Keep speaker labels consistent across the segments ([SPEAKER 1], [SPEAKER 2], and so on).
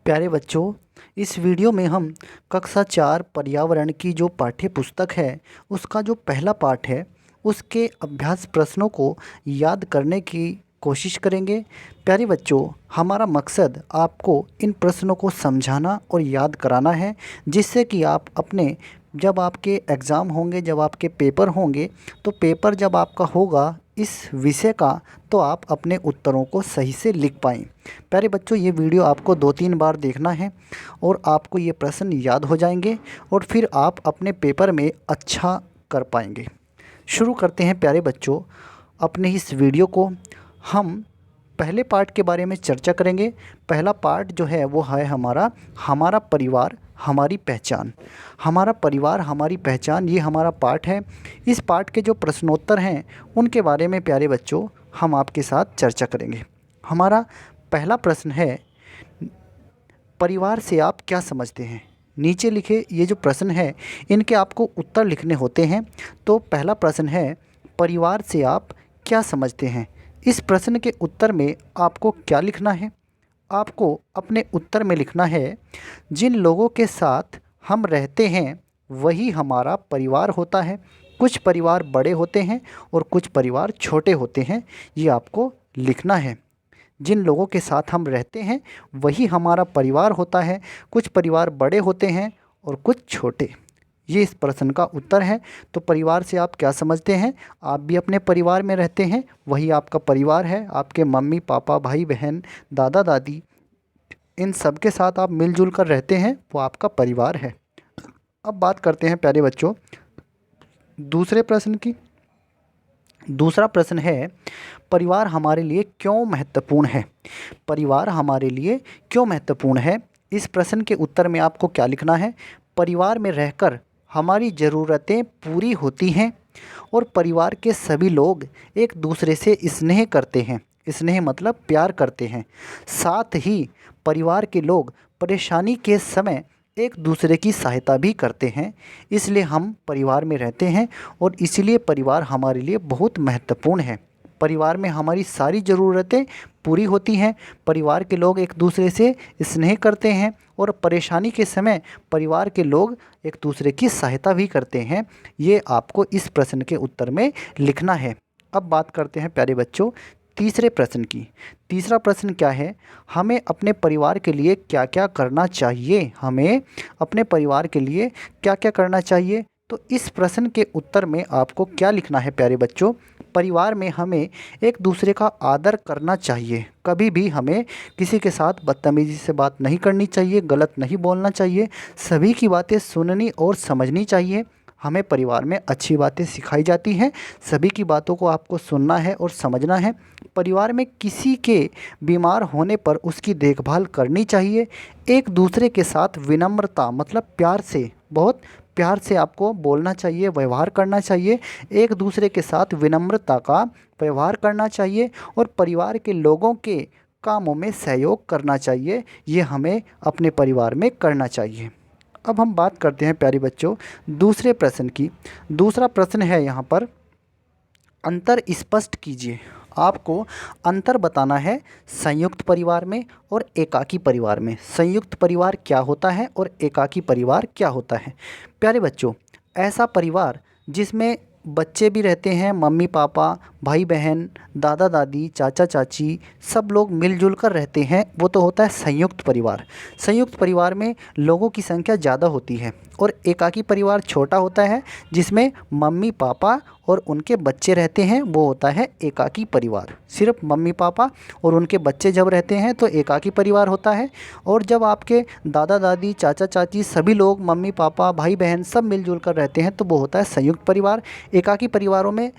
[SPEAKER 1] प्यारे बच्चों, इस वीडियो में हम कक्षा 4 पर्यावरण की जो पाठ्य पुस्तक है उसका जो पहला पाठ है उसके अभ्यास प्रश्नों को याद करने की कोशिश करेंगे। प्यारे बच्चों, हमारा मकसद आपको इन प्रश्नों को समझाना और याद कराना है, जिससे कि आप अपने जब आपके एग्ज़ाम होंगे, जब आपके पेपर होंगे, तो पेपर जब आपका होगा इस विषय का, तो आप अपने उत्तरों को सही से लिख पाएँ। प्यारे बच्चों, ये वीडियो आपको 2-3 बार देखना है और आपको ये प्रश्न याद हो जाएंगे और फिर आप अपने पेपर में अच्छा कर पाएंगे। शुरू करते हैं प्यारे बच्चों अपने इस वीडियो को। हम पहले पार्ट के बारे में चर्चा करेंगे। पहला पार्ट जो है वो है हमारा परिवार हमारी पहचान। हमारा परिवार हमारी पहचान, ये हमारा पार्ट है। इस पार्ट के जो प्रश्नोत्तर हैं उनके बारे में प्यारे बच्चों हम आपके साथ चर्चा करेंगे। हमारा पहला प्रश्न है, परिवार से आप क्या समझते हैं? नीचे लिखे ये जो प्रश्न है इनके आपको उत्तर लिखने होते हैं। तो पहला प्रश्न है, परिवार से आप क्या समझते हैं? इस प्रश्न के उत्तर में आपको क्या लिखना है? आपको अपने उत्तर में लिखना है, जिन लोगों के साथ हम रहते हैं वही हमारा परिवार होता है। कुछ परिवार बड़े होते हैं और कुछ परिवार छोटे होते हैं, ये आपको लिखना है। जिन लोगों के साथ हम रहते हैं वही हमारा परिवार होता है। कुछ परिवार बड़े होते हैं और कुछ छोटे। ये इस प्रश्न का उत्तर है। तो परिवार से आप क्या समझते हैं? आप भी अपने परिवार में रहते हैं, वही आपका परिवार है। आपके मम्मी पापा, भाई बहन, दादा दादी, इन सब के साथ आप मिलजुल कर रहते हैं, वो आपका परिवार है। अब बात करते हैं प्यारे बच्चों दूसरे प्रश्न की। दूसरा प्रश्न है, परिवार हमारे लिए क्यों महत्वपूर्ण है? परिवार हमारे लिए क्यों महत्वपूर्ण है? इस प्रश्न के उत्तर में आपको क्या लिखना है? परिवार में रहकर हमारी ज़रूरतें पूरी होती हैं और परिवार के सभी लोग एक दूसरे से स्नेह करते हैं। स्नेह मतलब प्यार करते हैं। साथ ही परिवार के लोग परेशानी के समय एक दूसरे की सहायता भी करते हैं। इसलिए हम परिवार में रहते हैं और इसीलिए परिवार हमारे लिए बहुत महत्वपूर्ण है। परिवार में हमारी सारी ज़रूरतें पूरी होती हैं। परिवार के लोग एक दूसरे से स्नेह करते हैं और परेशानी के समय परिवार के लोग एक दूसरे की सहायता भी करते हैं। ये आपको इस प्रश्न के उत्तर में लिखना है। अब बात करते हैं प्यारे बच्चों तीसरे प्रश्न की। तीसरा प्रश्न क्या है? हमें अपने परिवार के लिए क्या क्या करना चाहिए? हमें अपने परिवार के लिए क्या क्या करना चाहिए? तो इस प्रश्न के उत्तर में आपको क्या लिखना है प्यारे बच्चों? परिवार में हमें एक दूसरे का आदर करना चाहिए। कभी भी हमें किसी के साथ बदतमीज़ी से बात नहीं करनी चाहिए, गलत नहीं बोलना चाहिए। सभी की बातें सुननी और समझनी चाहिए। हमें परिवार में अच्छी बातें सिखाई जाती हैं। सभी की बातों को आपको सुनना है और समझना है। परिवार में किसी के बीमार होने पर उसकी देखभाल करनी चाहिए। एक दूसरे के साथ विनम्रता मतलब प्यार से, बहुत प्यार से आपको बोलना चाहिए, व्यवहार करना चाहिए। एक दूसरे के साथ विनम्रता का व्यवहार करना चाहिए और परिवार के लोगों के कामों में सहयोग करना चाहिए। ये हमें अपने परिवार में करना चाहिए। अब हम बात करते हैं प्यारे बच्चों दूसरे प्रश्न की। दूसरा प्रश्न है यहाँ पर, अंतर स्पष्ट कीजिए। आपको अंतर बताना है संयुक्त परिवार में और एकाकी परिवार में। संयुक्त परिवार क्या होता है और एकाकी परिवार क्या होता है? प्यारे बच्चों, ऐसा परिवार जिसमें बच्चे भी रहते हैं, मम्मी पापा, भाई बहन, दादा दादी, चाचा चाची, सब लोग मिलजुल कर रहते हैं, वो तो होता है संयुक्त परिवार। संयुक्त परिवार में लोगों की संख्या ज़्यादा होती है। और एकाकी परिवार छोटा होता है जिसमें मम्मी पापा और उनके बच्चे रहते हैं, वो होता है एकाकी परिवार। सिर्फ मम्मी पापा और उनके बच्चे जब रहते हैं तो एकाकी परिवार होता है। और जब आपके दादा दादी, चाचा चाची, सभी लोग, मम्मी पापा, भाई बहन सब मिलजुल कर रहते हैं तो वो होता है संयुक्त परिवार। एकाकी परिवारों में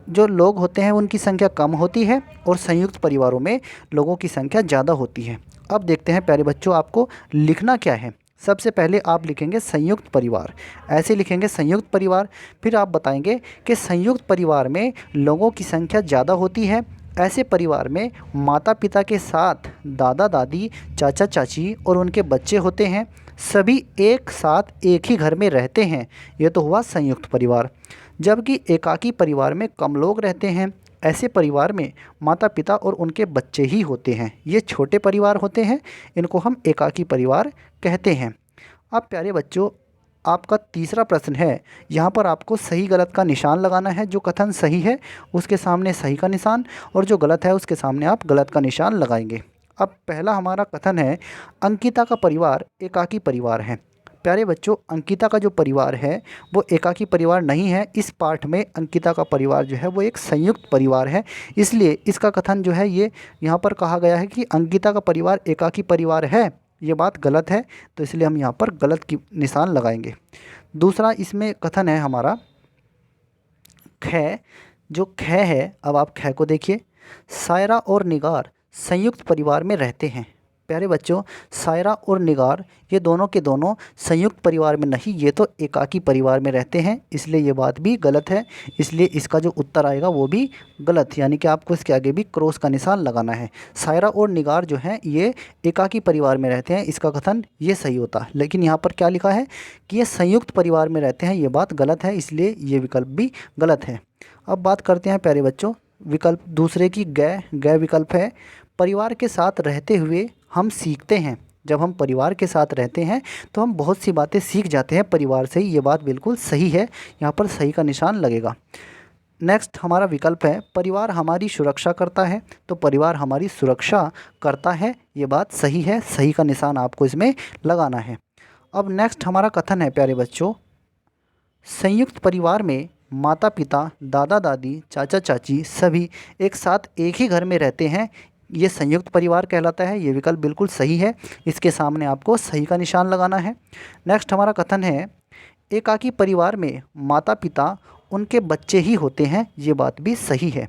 [SPEAKER 1] जो लोग होते हैं उनकी संख्या कम होती है और संयुक्त परिवारों में लोगों की संख्या ज़्यादा होती है। अब देखते हैं प्यारे बच्चों आपको लिखना क्या है। सबसे पहले आप लिखेंगे संयुक्त परिवार। ऐसे लिखेंगे संयुक्त परिवार। फिर आप बताएंगे कि संयुक्त परिवार में लोगों की संख्या ज़्यादा होती है। ऐसे परिवार में माता पिता के साथ दादा दादी, चाचा चाची और उनके बच्चे होते हैं। सभी एक साथ एक ही घर में रहते हैं। ये तो हुआ संयुक्त परिवार। जबकि एकाकी परिवार में कम लोग रहते हैं। ऐसे परिवार में माता पिता और उनके बच्चे ही होते हैं। ये छोटे परिवार होते हैं, इनको हम एकाकी परिवार कहते हैं। अब प्यारे बच्चों, आपका तीसरा प्रश्न है, यहाँ पर आपको सही गलत का निशान लगाना है। जो कथन सही है उसके सामने सही का निशान, और जो गलत है उसके सामने आप गलत का निशान लगाएंगे। अब पहला हमारा कथन है, अंकिता का परिवार एकाकी परिवार है। प्यारे बच्चों, अंकिता का जो परिवार है वो एकाकी परिवार नहीं है। इस पाठ में अंकिता का परिवार जो है वो एक संयुक्त परिवार है, इसलिए इसका कथन जो है ये यहाँ पर कहा गया है कि अंकिता का परिवार एकाकी परिवार है, ये बात गलत है, तो इसलिए हम यहाँ पर गलत की निशान लगाएंगे। दूसरा इसमें कथन है हमारा ख, जो ख है, अब आप ख को देखिए, सायरा और निगार संयुक्त परिवार में रहते हैं। प्यारे बच्चों, सायरा और निगार ये दोनों के दोनों संयुक्त परिवार में नहीं, ये तो एकाकी परिवार में रहते हैं, इसलिए ये बात भी गलत है। इसलिए इसका जो उत्तर आएगा वो भी गलत, यानी कि आपको इसके आगे भी क्रॉस का निशान लगाना है। सायरा और निगार जो हैं ये एकाकी परिवार में रहते हैं, इसका कथन ये सही होता है, लेकिन यहाँ पर क्या लिखा है कि ये संयुक्त परिवार में रहते हैं, ये बात गलत है, इसलिए ये विकल्प भी गलत है। अब बात करते हैं प्यारे बच्चों विकल्प दूसरे की, गै विकल्प है, परिवार के साथ रहते हुए हम सीखते हैं। जब हम परिवार के साथ रहते हैं तो हम बहुत सी बातें सीख जाते हैं परिवार से ही, ये बात बिल्कुल सही है, यहाँ पर सही का निशान लगेगा। नेक्स्ट हमारा विकल्प है, परिवार हमारी सुरक्षा करता है। तो परिवार हमारी सुरक्षा करता है, ये बात सही है, सही का निशान आपको इसमें लगाना है। अब नेक्स्ट हमारा कथन है प्यारे बच्चों, संयुक्त परिवार में माता पिता, दादा दादी, चाचा चाची सभी एक साथ एक ही घर में रहते हैं, ये संयुक्त परिवार कहलाता है, ये विकल्प बिल्कुल सही है, इसके सामने आपको सही का निशान लगाना है। नेक्स्ट हमारा कथन है, एकाकी परिवार में माता पिता उनके बच्चे ही होते हैं, ये बात भी सही है,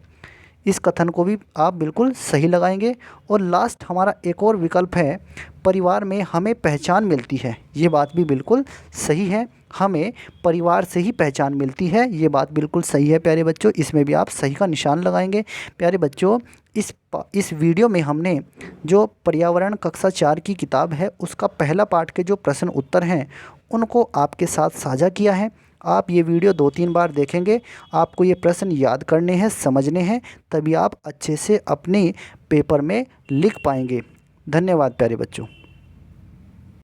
[SPEAKER 1] इस कथन को भी आप बिल्कुल सही लगाएंगे। और लास्ट हमारा एक और विकल्प है, परिवार में हमें पहचान मिलती है, ये बात भी बिल्कुल सही है, हमें परिवार से ही पहचान मिलती है, ये बात बिल्कुल सही है प्यारे बच्चों, इसमें भी आप सही का निशान लगाएंगे। प्यारे बच्चों, इस वीडियो में हमने जो पर्यावरण कक्षा 4 की किताब है उसका पहला पाठ के जो प्रश्न उत्तर हैं उनको आपके साथ साझा किया है। आप ये वीडियो 2-3 बार देखेंगे, आपको ये प्रश्न याद करने हैं, समझने हैं, तभी आप अच्छे से अपने पेपर में लिख पाएंगे। धन्यवाद प्यारे बच्चों।